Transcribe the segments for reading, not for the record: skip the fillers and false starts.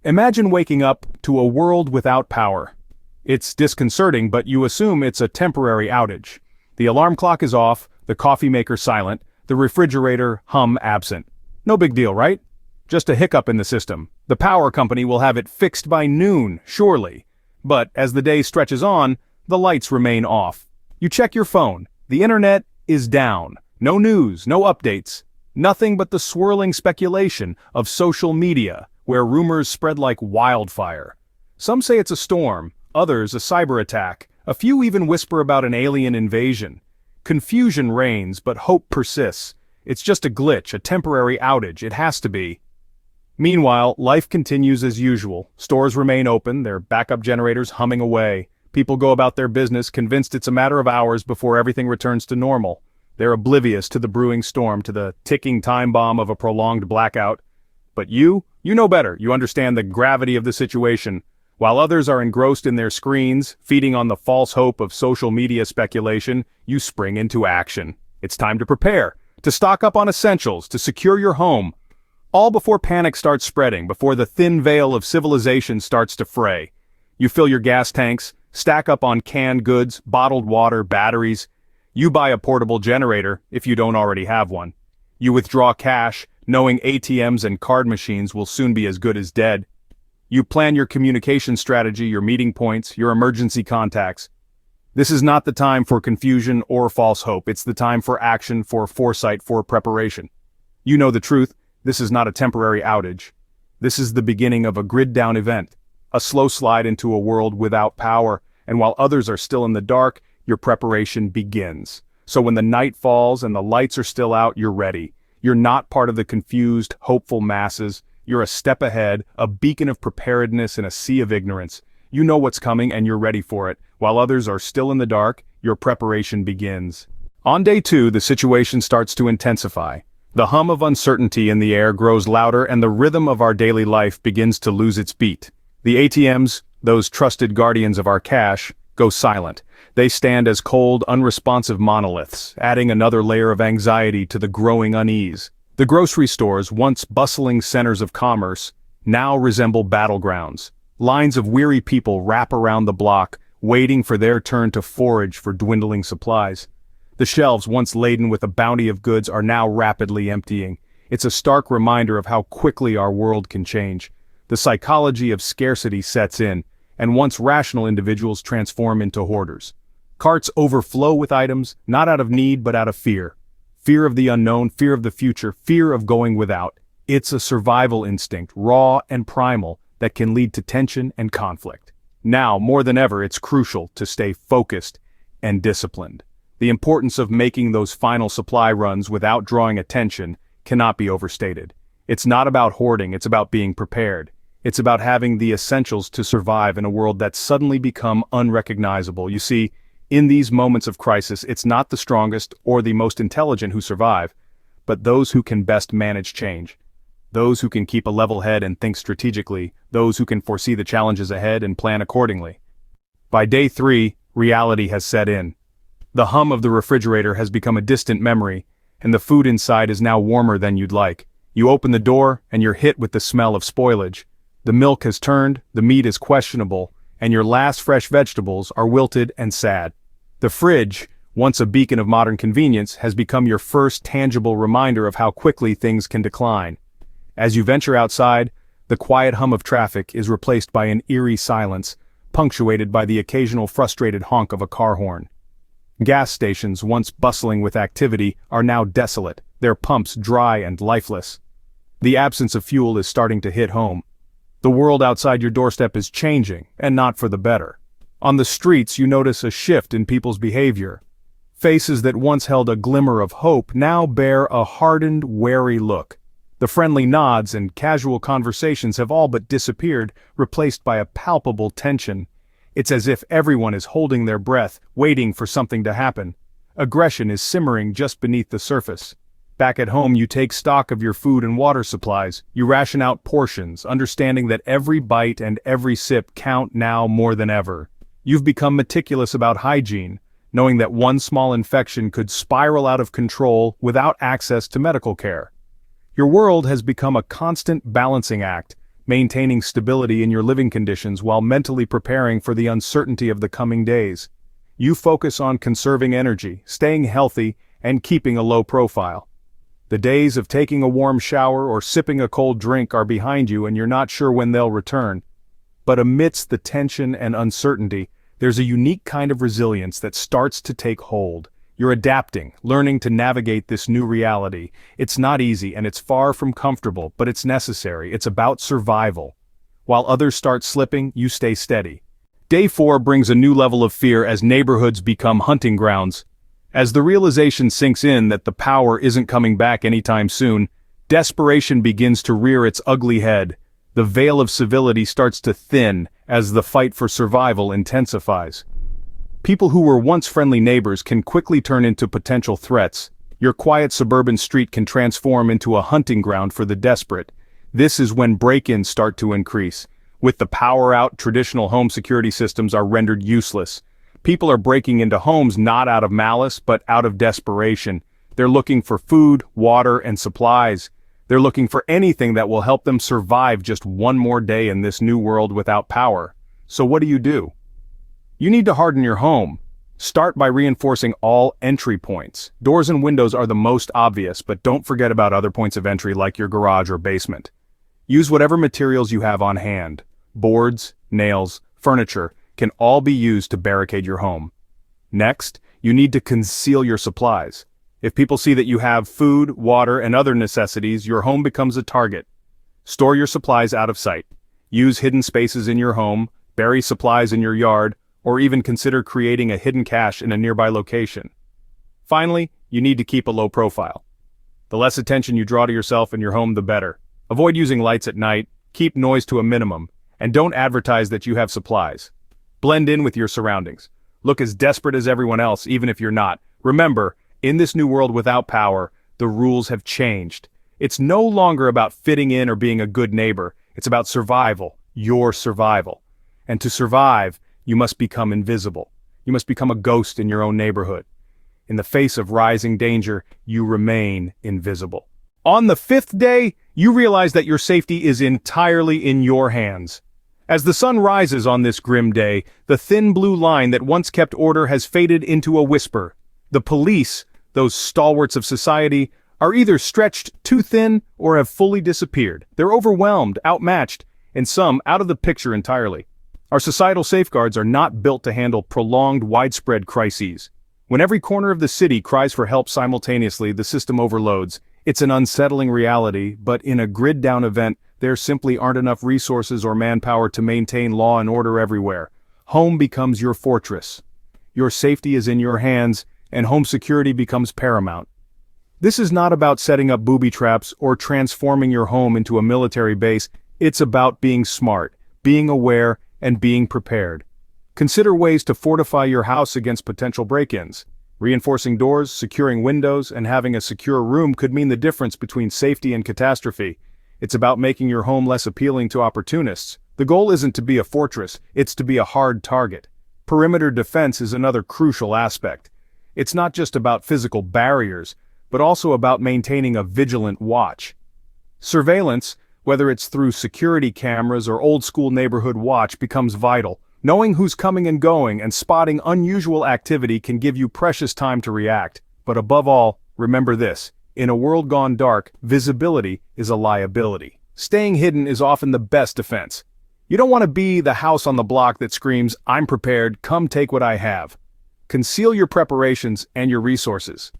Imagine waking up to a world without power. It's disconcerting, but you assume it's a temporary outage. The alarm clock is off, the coffee maker silent, the refrigerator absent. No big deal, right? Just a hiccup in the system. The power company will have it fixed by noon, surely. But as the day stretches on, the lights remain off. You check your phone. The internet is down. No news, no updates. Nothing but the swirling speculation of social media, where rumors spread like wildfire. Some say it's a storm, others a cyber attack. A few even whisper about an alien invasion. Confusion reigns, but hope persists. It's just a glitch, a temporary outage, it has to be. Meanwhile, life continues as usual. Stores remain open, their backup generators humming away. People go about their business, convinced it's a matter of hours before everything returns to normal. They're oblivious to the brewing storm, to the ticking time bomb of a prolonged blackout. But you know better. You understand the gravity of the situation. While others are engrossed in their screens, feeding on the false hope of social media speculation, you spring into action. It's time to prepare, to stock up on essentials, to secure your home. All before panic starts spreading, before the thin veil of civilization starts to fray. You fill your gas tanks, stack up on canned goods, bottled water, batteries. You buy a portable generator, if you don't already have one. You withdraw cash, knowing ATMs and card machines will soon be as good as dead. You plan your communication strategy, your meeting points, your emergency contacts. This is not the time for confusion or false hope. It's the time for action, for foresight, for preparation. You know the truth. This is not a temporary outage. This is the beginning of a grid-down event, a slow slide into a world without power, and while others are still in the dark, your preparation begins. So when the night falls and the lights are still out, you're ready. You're not part of the confused, hopeful masses. You're a step ahead, a beacon of preparedness in a sea of ignorance. You know what's coming and you're ready for it. While others are still in the dark, your preparation begins. On day 2, the situation starts to intensify. The hum of uncertainty in the air grows louder and the rhythm of our daily life begins to lose its beat. The ATMs, those trusted guardians of our cash, go silent. They stand as cold, unresponsive monoliths, adding another layer of anxiety to the growing unease. The grocery stores, once bustling centers of commerce, now resemble battlegrounds. Lines of weary people wrap around the block, waiting for their turn to forage for dwindling supplies. The shelves, once laden with a bounty of goods, are now rapidly emptying. It's a stark reminder of how quickly our world can change. The psychology of scarcity sets in, and once rational individuals transform into hoarders. Carts overflow with items, not out of need but out of fear. Fear of the unknown, fear of the future, fear of going without. It's a survival instinct, raw and primal, that can lead to tension and conflict. Now, more than ever, it's crucial to stay focused and disciplined. The importance of making those final supply runs without drawing attention cannot be overstated. It's not about hoarding, it's about being prepared. It's about having the essentials to survive in a world that's suddenly become unrecognizable. You see, in these moments of crisis, it's not the strongest or the most intelligent who survive, but those who can best manage change. Those who can keep a level head and think strategically, those who can foresee the challenges ahead and plan accordingly. By day 3, reality has set in. The hum of the refrigerator has become a distant memory, and the food inside is now warmer than you'd like. You open the door, and you're hit with the smell of spoilage. The milk has turned, the meat is questionable, and your last fresh vegetables are wilted and sad. The fridge, once a beacon of modern convenience, has become your first tangible reminder of how quickly things can decline. As you venture outside, the quiet hum of traffic is replaced by an eerie silence, punctuated by the occasional frustrated honk of a car horn. Gas stations, once bustling with activity, are now desolate, their pumps dry and lifeless. The absence of fuel is starting to hit home. The world outside your doorstep is changing, and not for the better. On the streets, you notice a shift in people's behavior. Faces that once held a glimmer of hope now bear a hardened, wary look. The friendly nods and casual conversations have all but disappeared, replaced by a palpable tension. It's as if everyone is holding their breath, waiting for something to happen. Aggression is simmering just beneath the surface. Back at home, you take stock of your food and water supplies. You ration out portions, understanding that every bite and every sip count now more than ever. You've become meticulous about hygiene, knowing that one small infection could spiral out of control without access to medical care. Your world has become a constant balancing act, maintaining stability in your living conditions while mentally preparing for the uncertainty of the coming days. You focus on conserving energy, staying healthy, and keeping a low profile. The days of taking a warm shower or sipping a cold drink are behind you and you're not sure when they'll return. But amidst the tension and uncertainty, there's a unique kind of resilience that starts to take hold. You're adapting, learning to navigate this new reality. It's not easy and it's far from comfortable, but it's necessary. It's about survival. While others start slipping, you stay steady. Day 4 brings a new level of fear as neighborhoods become hunting grounds. As the realization sinks in that the power isn't coming back anytime soon, desperation begins to rear its ugly head. The veil of civility starts to thin as the fight for survival intensifies. People who were once friendly neighbors can quickly turn into potential threats. Your quiet suburban street can transform into a hunting ground for the desperate. This is when break-ins start to increase. With the power out, traditional home security systems are rendered useless. People are breaking into homes not out of malice, but out of desperation. They're looking for food, water, and supplies. They're looking for anything that will help them survive just one more day in this new world without power. So what do? You need to harden your home. Start by reinforcing all entry points. Doors and windows are the most obvious, but don't forget about other points of entry like your garage or basement. Use whatever materials you have on hand. Boards, nails, furniture can all be used to barricade your home. Next, you need to conceal your supplies. If people see that you have food, water, and other necessities, your home becomes a target. Store your supplies out of sight. Use hidden spaces in your home, bury supplies in your yard, or even consider creating a hidden cache in a nearby location. Finally, you need to keep a low profile. The less attention you draw to yourself and your home, the better. Avoid using lights at night, keep noise to a minimum, and don't advertise that you have supplies. Blend in with your surroundings. Look as desperate as everyone else, even if you're not. Remember, in this new world without power, the rules have changed. It's no longer about fitting in or being a good neighbor. It's about survival, your survival. And to survive, you must become invisible. You must become a ghost in your own neighborhood. In the face of rising danger, you remain invisible. On the 5th day, you realize that your safety is entirely in your hands. As the sun rises on this grim day, the thin blue line that once kept order has faded into a whisper. The police, those stalwarts of society, are either stretched too thin or have fully disappeared. They're overwhelmed, outmatched, and some out of the picture entirely. Our societal safeguards are not built to handle prolonged, widespread crises. When every corner of the city cries for help simultaneously, the system overloads. It's an unsettling reality, but in a grid-down event, there simply aren't enough resources or manpower to maintain law and order everywhere. Home becomes your fortress. Your safety is in your hands, and home security becomes paramount. This is not about setting up booby traps or transforming your home into a military base. It's about being smart, being aware, and being prepared. Consider ways to fortify your house against potential break-ins. Reinforcing doors, securing windows, and having a secure room could mean the difference between safety and catastrophe. It's about making your home less appealing to opportunists. The goal isn't to be a fortress, it's to be a hard target. Perimeter defense is another crucial aspect. It's not just about physical barriers, but also about maintaining a vigilant watch. Surveillance, whether it's through security cameras or old-school neighborhood watch, becomes vital. Knowing who's coming and going and spotting unusual activity can give you precious time to react. But above all, remember this. In a world gone dark, visibility is a liability. Staying hidden is often the best defense. You don't want to be the house on the block that screams, "I'm prepared, come take what I have." Conceal your preparations and your resources.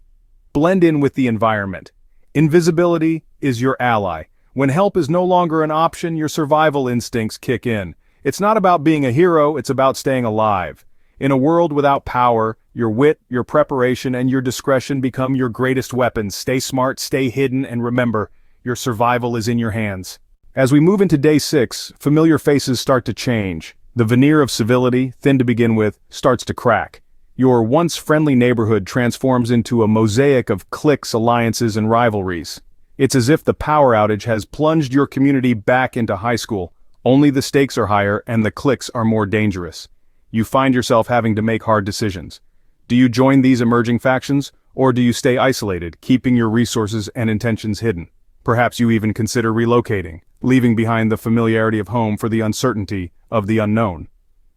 Blend in with the environment. Invisibility is your ally. When help is no longer an option, your survival instincts kick in. It's not about being a hero, it's about staying alive. In a world without power, your wit, your preparation, and your discretion become your greatest weapons. Stay smart, stay hidden, and remember, your survival is in your hands. As we move into day 6, familiar faces start to change. The veneer of civility, thin to begin with, starts to crack. Your once friendly neighborhood transforms into a mosaic of cliques, alliances, and rivalries. It's as if the power outage has plunged your community back into high school. Only the stakes are higher and the cliques are more dangerous. You find yourself having to make hard decisions. Do you join these emerging factions, or do you stay isolated, keeping your resources and intentions hidden? Perhaps you even consider relocating, leaving behind the familiarity of home for the uncertainty of the unknown.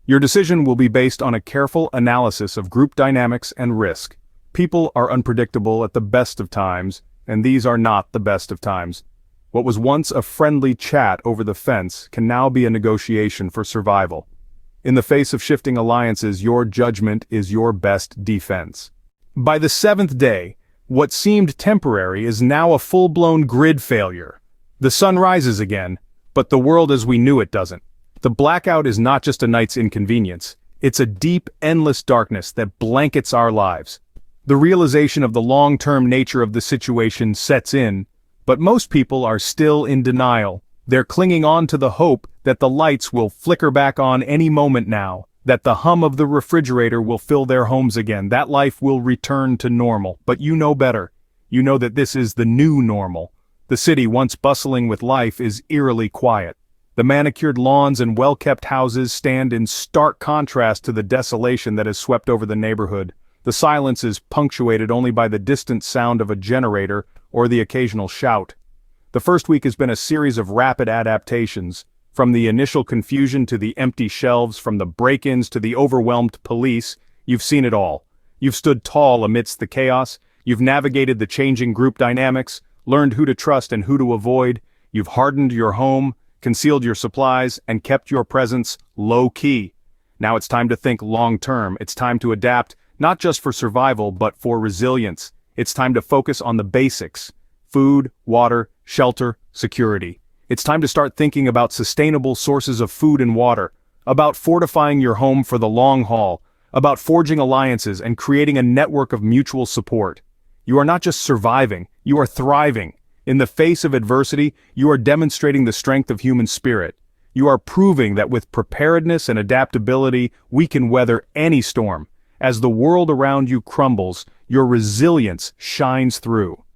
Your decision will be based on a careful analysis of group dynamics and risk. People are unpredictable at the best of times, and these are not the best of times. What was once a friendly chat over the fence can now be a negotiation for survival. In the face of shifting alliances, your judgment is your best defense. By the 7th day, what seemed temporary is now a full-blown grid failure. The sun rises again, but the world as we knew it doesn't. The blackout is not just a night's inconvenience, it's a deep, endless darkness that blankets our lives. The realization of the long-term nature of the situation sets in, but most people are still in denial. They're clinging on to the hope that the lights will flicker back on any moment now, that the hum of the refrigerator will fill their homes again, that life will return to normal. But you know better. You know that this is the new normal. The city, once bustling with life, is eerily quiet. The manicured lawns and well-kept houses stand in stark contrast to the desolation that has swept over the neighborhood. The silence is punctuated only by the distant sound of a generator or the occasional shout. The first week has been a series of rapid adaptations, from the initial confusion to the empty shelves, from the break-ins to the overwhelmed police. You've seen it all. You've stood tall amidst the chaos. You've navigated the changing group dynamics, learned who to trust and who to avoid. You've hardened your home, concealed your supplies, and kept your presence low-key. Now it's time to think long-term. It's time to adapt, not just for survival, but for resilience. It's time to focus on the basics: food, water, shelter, security. It's time to start thinking about sustainable sources of food and water, about fortifying your home for the long haul, about forging alliances and creating a network of mutual support. You are not just surviving, you are thriving. In the face of adversity, you are demonstrating the strength of human spirit. You are proving that with preparedness and adaptability, we can weather any storm. As the world around you crumbles, your resilience shines through.